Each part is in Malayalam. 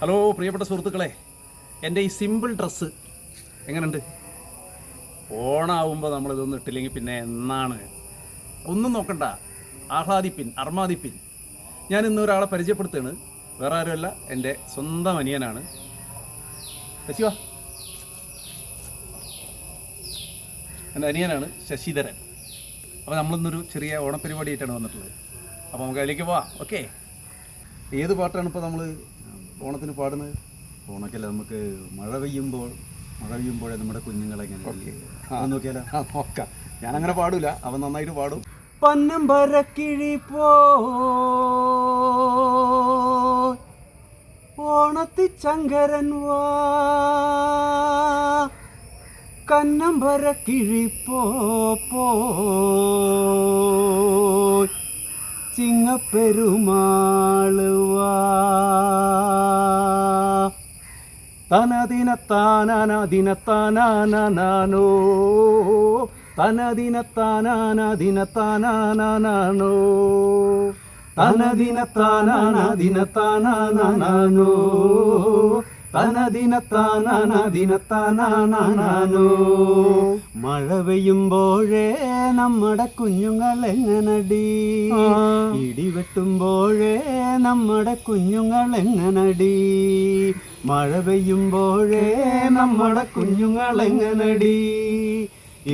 ഹലോ പ്രിയപ്പെട്ട സുഹൃത്തുക്കളെ, എൻ്റെ ഈ സിമ്പിൾ ഡ്രസ്സ് എങ്ങനെയുണ്ട്? ഓണാവുമ്പോൾ നമ്മളിതൊന്നും ഇട്ടില്ലെങ്കിൽ പിന്നെ എന്നാണ്? ഒന്നും നോക്കണ്ട, ആഹ്ലാദിപ്പിൻ, അർമാദിപ്പിൻ. ഞാൻ ഇന്ന് ഒരാളെ പരിചയപ്പെടുത്തുകയാണ്. വേറെ ആരുമല്ല, എൻ്റെ സ്വന്തം അനിയനാണ്. ശശിവാ, എൻ്റെ അനിയനാണ് ശശിധരൻ. അപ്പോൾ നമ്മളിന്നൊരു ചെറിയ ഓണപ്പരിപാടിയായിട്ടാണ് വന്നിട്ടുള്ളത്. അപ്പോൾ നമുക്ക് അതിലേക്ക് പോവാം. ഓക്കെ, ഏത് പാട്ടാണ് ഇപ്പോൾ നമ്മൾ ഓണത്തിന് പാടുന്നത്? ഓണക്കല്ല, നമുക്ക് മഴ പെയ്യുമ്പോഴേ നമ്മുടെ കുഞ്ഞുങ്ങളെങ്ങനെ നോക്കിയാലോ? നോക്കാം. ഞാനങ്ങനെ പാടില്ല, അവൻ നന്നായിട്ട് പാടും. പന്നമ്പരക്കിഴി പോ ഓണത്തിച്ചങ്കരൻ വാ, കന്നമ്പരക്കിഴി പോ ചിങ്ങപ്പെരുമാള് വാ. തനദിനത്താനദിനത്താനോ തനദിനത്താനദിനത്താനോ തനദിനത്താനദിനത്താനോ തനദിനത്താനദിനത്താനോ. മഴ പെയ്യുമ്പോഴേ നമ്മുടെ കുഞ്ഞുങ്ങൾ എങ്ങനടി, ഇടിവെട്ടുമ്പോഴേ നമ്മുടെ കുഞ്ഞുങ്ങൾ എങ്ങനടി, മഴ പെയ്യുമ്പോഴേ നമ്മുടെ കുഞ്ഞുങ്ങൾ എങ്ങനടി,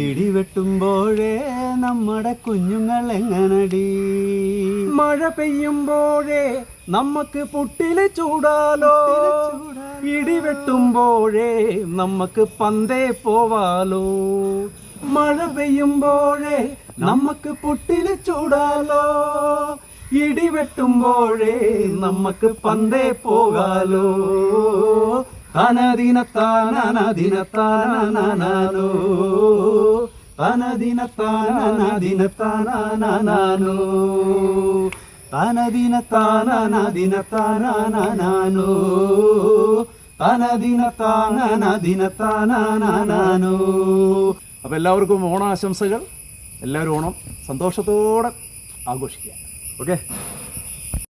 ഇടിവെട്ടുമ്പോഴേ നമ്മുടെ കുഞ്ഞുങ്ങൾ എങ്ങനടി. മഴ പെയ്യുമ്പോഴേ നമുക്ക് പുട്ടില് ചൂടാലോ, ഇടിവെട്ടുമ്പോഴേ നമുക്ക് പന്തേ പോവാലോ. മഴ പെയ്യുമ്പോഴേ നമുക്ക് പുട്ടില് ചൂടാലോ, ഇടിവെട്ടുമ്പോഴേ നമുക്ക് പന്തേ പോകാലോ. തനദിനത്താനദിനത്താനോ തനദിനത്താനദിനത്താനോ തനദിനത്താനദിനത്താനോ തനദിനത്താനദിനത്താനോ. അപ്പോൾ എല്ലാവർക്കും ഓണാശംസകൾ. എല്ലാവരും ഓണം സന്തോഷത്തോടെ ആഘോഷിക്കുക. ഓക്കെ.